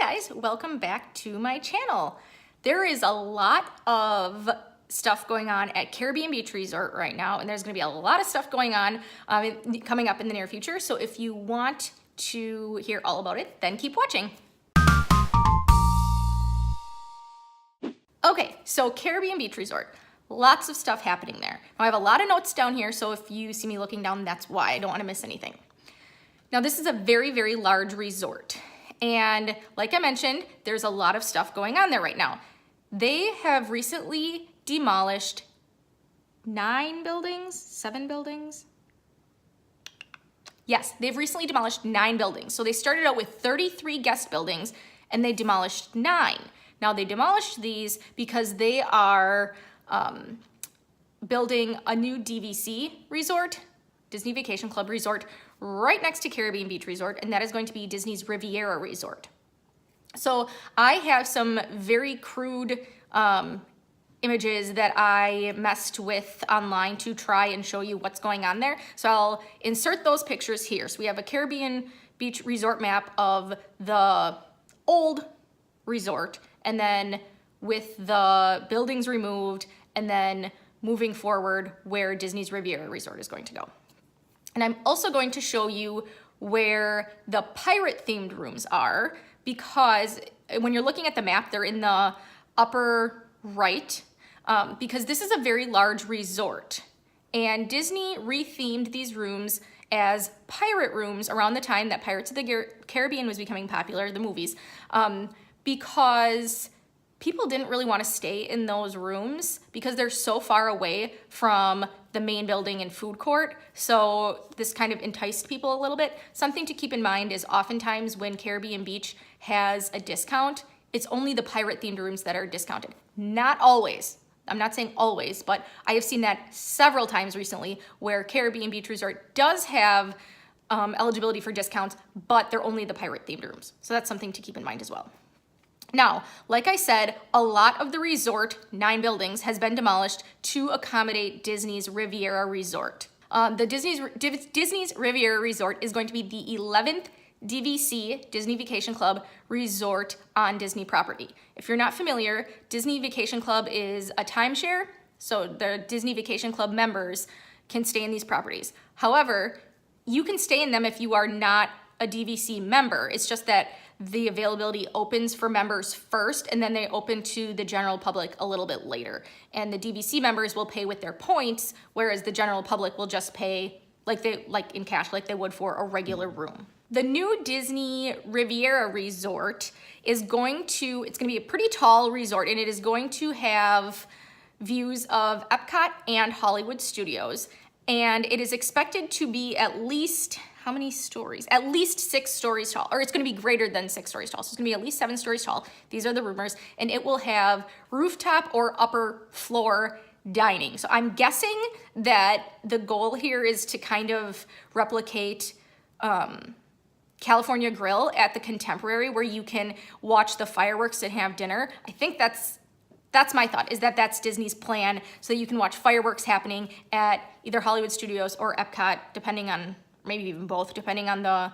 guys, welcome back to my channel. There is a lot of stuff going on at Caribbean Beach Resort right now, and there's going to be a lot of stuff going on coming up in the near future. So if you want to hear all about it, then keep watching. Okay, so Caribbean Beach Resort. Lots of stuff happening there. Now I have a lot of notes down here, so if you see me looking down, that's why. I don't want to miss anything. Now this is a very, very large resort. And like I mentioned, there's a lot of stuff going on there right now. They have recently demolished 7 buildings? Yes, they've recently demolished 9 buildings. So they started out with 33 guest buildings and they demolished 9. Now they demolished these because they are building a new DVC resort, Disney Vacation Club resort, right next to Caribbean Beach Resort, and that is going to be Disney's Riviera resort. So I have some very crude images that I messed with online to try and show you what's going on there. So I'll insert those pictures here. So we have a Caribbean Beach Resort map of the old resort, and then with the buildings removed, and then moving forward where Disney's Riviera resort is going to go. And I'm also going to show you where the pirate themed rooms are, because when you're looking at the map, they're in the upper right, because this is a very large resort. And Disney rethemed these rooms as pirate rooms around the time that Pirates of the Caribbean was becoming popular, the movies, because people didn't really want to stay in those rooms because they're so far away from the main building and food court. So this kind of enticed people a little bit. Something to keep in mind is oftentimes when Caribbean Beach has a discount, it's only the pirate themed rooms that are discounted. Not always. I'm not saying always, but I have seen that several times recently where Caribbean Beach Resort does have eligibility for discounts, but they're only the pirate themed rooms. So that's something to keep in mind as well. Now, like I said, a lot of the resort, 9 buildings, has been demolished to accommodate Disney's Riviera Resort. Disney's Riviera Resort is going to be the 11th DVC, Disney Vacation Club, resort on Disney property. If you're not familiar, Disney Vacation Club is a timeshare, so the Disney Vacation Club members can stay in these properties. However, you can stay in them if you are not a DVC member. It's just that the availability opens for members first, and then they open to the general public a little bit later. And the DVC members will pay with their points, whereas the general public will just pay like in cash, like they would for a regular room. The new Disney Riviera Resort is it's going to be a pretty tall resort, and it is going to have views of Epcot and Hollywood Studios. And it is expected to be at least, how many stories? At least 6 stories tall, or it's going to be greater than 6 stories tall. So it's going to be at least 7 stories tall. These are the rumors. And it will have rooftop or upper floor dining. So I'm guessing that the goal here is to kind of replicate California Grill at the Contemporary, where you can watch the fireworks and have dinner. I think that's my thought, is that that's Disney's plan, so that you can watch fireworks happening at either Hollywood Studios or Epcot, depending on, maybe even both, depending on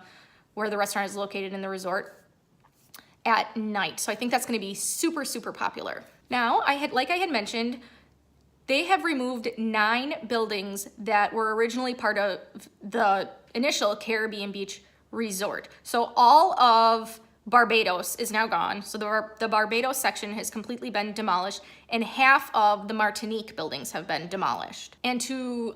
where the restaurant is located in the resort at night. So I think that's gonna be super, super popular. Now, like I had mentioned, they have removed 9 buildings that were originally part of the initial Caribbean Beach Resort. So all of Barbados is now gone. So the Barbados section has completely been demolished, and half of the Martinique buildings have been demolished. And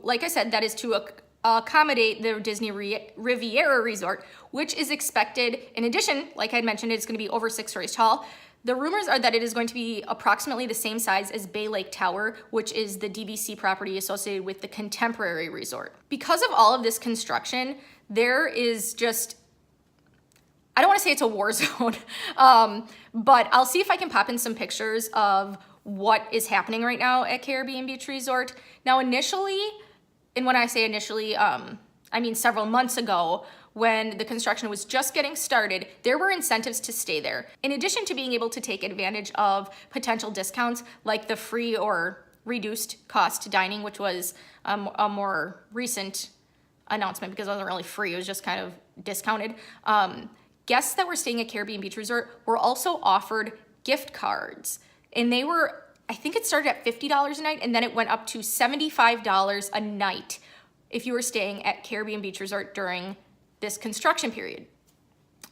like I said, that is to accommodate the Disney Riviera Resort, which is expected, in addition, like I mentioned, it's going to be over 6 stories tall. The rumors are that it is going to be approximately the same size as Bay Lake Tower, which is the DVC property associated with the Contemporary Resort. Because of all of this construction, there is just, I don't want to say it's a war zone, but I'll see if I can pop in some pictures of what is happening right now at Caribbean Beach Resort. Now initially, and when I say initially, I mean several months ago, when the construction was just getting started, there were incentives to stay there. In addition to being able to take advantage of potential discounts like the free or reduced cost dining, which was a more recent announcement because it wasn't really free, it was just kind of discounted. guests that were staying at Caribbean Beach Resort were also offered gift cards. And they were, I think it started at $50 a night, and then it went up to $75 a night if you were staying at Caribbean Beach Resort during this construction period.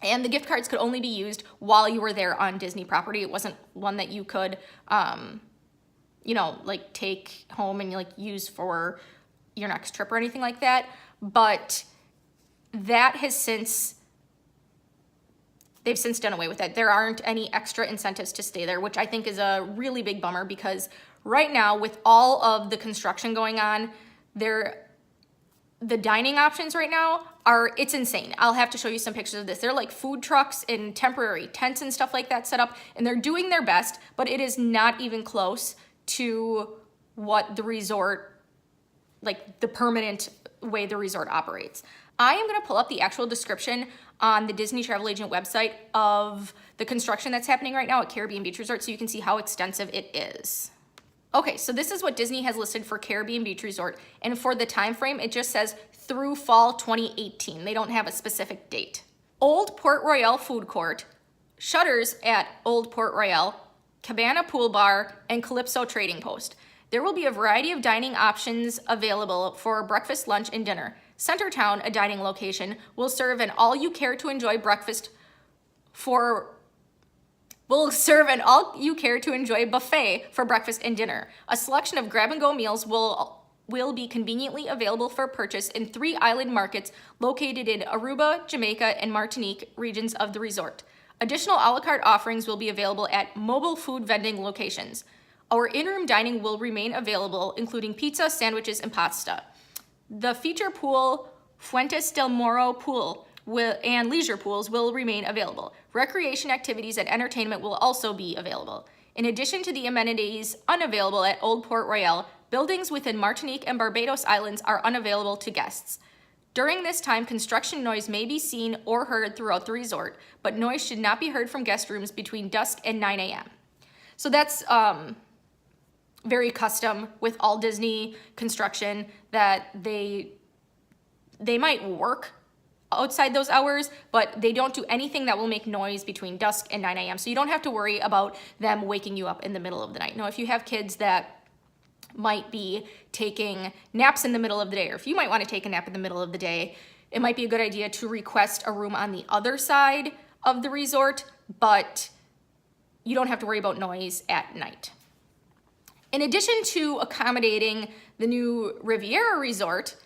And the gift cards could only be used while you were there on Disney property. It wasn't one that you could, like take home and like use for your next trip or anything like that. But that has they've since done away with that. There aren't any extra incentives to stay there, which I think is a really big bummer, because right now with all of the construction going on, the dining options right now it's insane. I'll have to show you some pictures of this. They're like food trucks and temporary tents and stuff like that set up, and they're doing their best, but it is not even close to what the resort, like the permanent way the resort operates. I am gonna pull up the actual description on the Disney Travel Agent website of the construction that's happening right now at Caribbean Beach Resort so you can see how extensive it is. Okay, so this is what Disney has listed for Caribbean Beach Resort, and for the time frame, it just says through fall 2018. They don't have a specific date. Old Port Royale Food Court, shutters at Old Port Royale, Cabana Pool Bar, and Calypso Trading Post. There will be a variety of dining options available for breakfast, lunch, and dinner. Centertown, a dining location, will serve an all-you-care-to-enjoy buffet for breakfast and dinner. A selection of grab-and-go meals will be conveniently available for purchase in 3 island markets located in Aruba, Jamaica, and Martinique regions of the resort. Additional a la carte offerings will be available at mobile food vending locations. Our in-room dining will remain available, including pizza, sandwiches, and pasta. The feature pool, Fuentes del Moro Pool, and leisure pools will remain available. Recreation activities and entertainment will also be available. In addition to the amenities unavailable at Old Port Royale, buildings within Martinique and Barbados Islands are unavailable to guests. During this time, construction noise may be seen or heard throughout the resort, but noise should not be heard from guest rooms between dusk and 9 a.m. So that's very custom with all Disney construction, that they might work outside those hours, but they don't do anything that will make noise between dusk and 9 a.m. So you don't have to worry about them waking you up in the middle of the night. Now, if you have kids that might be taking naps in the middle of the day, or if you might want to take a nap in the middle of the day, it might be a good idea to request a room on the other side of the resort, but you don't have to worry about noise at night. In addition to accommodating the new Riviera resort,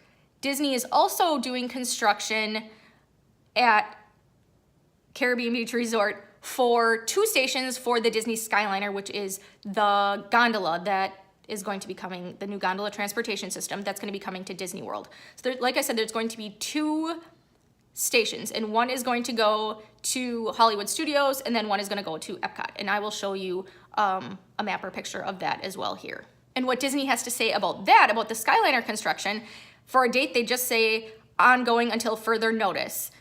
Disney is also doing construction at Caribbean Beach Resort for 2 stations for the Disney Skyliner, which is the gondola that is going to be coming, the new gondola transportation system that's going to be coming to Disney World. So there, like I said, there's going to be 2 stations, and one is going to go to Hollywood Studios, and then one is going to go to Epcot. And I will show you a map or picture of that as well here. And what Disney has to say about that, about the Skyliner construction, for a date, they just say ongoing until further notice.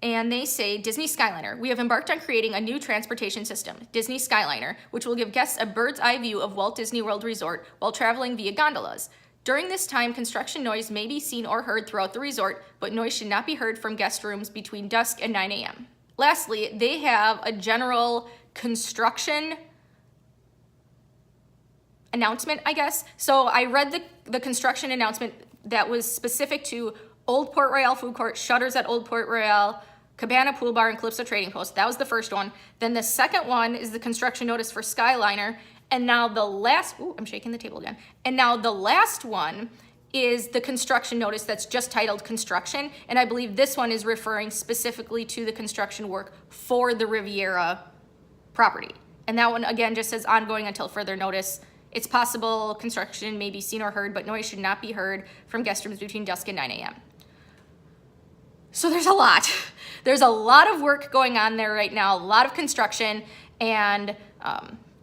And they say, Disney Skyliner, we have embarked on creating a new transportation system, Disney Skyliner, which will give guests a bird's eye view of Walt Disney World Resort while traveling via gondolas. During this time, construction noise may be seen or heard throughout the resort, but noise should not be heard from guest rooms between dusk and 9 a.m. Lastly, they have a general construction announcement, I guess. So I read the construction announcement that was specific to Old Port Royale Food Court, shutters at Old Port Royale, Cabana Pool Bar, and Calypso Trading Post. That was the first one. Then the second one is the construction notice for Skyliner. And now the last, I'm shaking the table again. And now the last one is the construction notice that's just titled construction. And I believe this one is referring specifically to the construction work for the Riviera property. And that one, again, just says ongoing until further notice. It's possible construction may be seen or heard, but noise should not be heard from guest rooms between dusk and 9 a.m. So there's a lot. There's a lot of work going on there right now, a lot of construction, and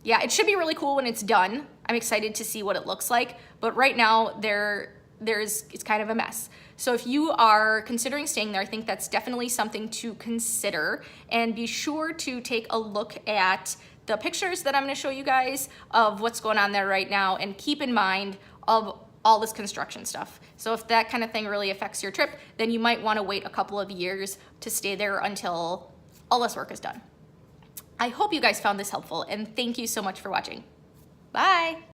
yeah, it should be really cool when it's done. I'm excited to see what it looks like, but right now it's kind of a mess. So if you are considering staying there, I think that's definitely something to consider, and be sure to take a look at the pictures that I'm going to show you guys of what's going on there right now, and keep in mind of all this construction stuff. So if that kind of thing really affects your trip, then you might want to wait a couple of years to stay there until all this work is done. I hope you guys found this helpful, and thank you so much for watching. Bye.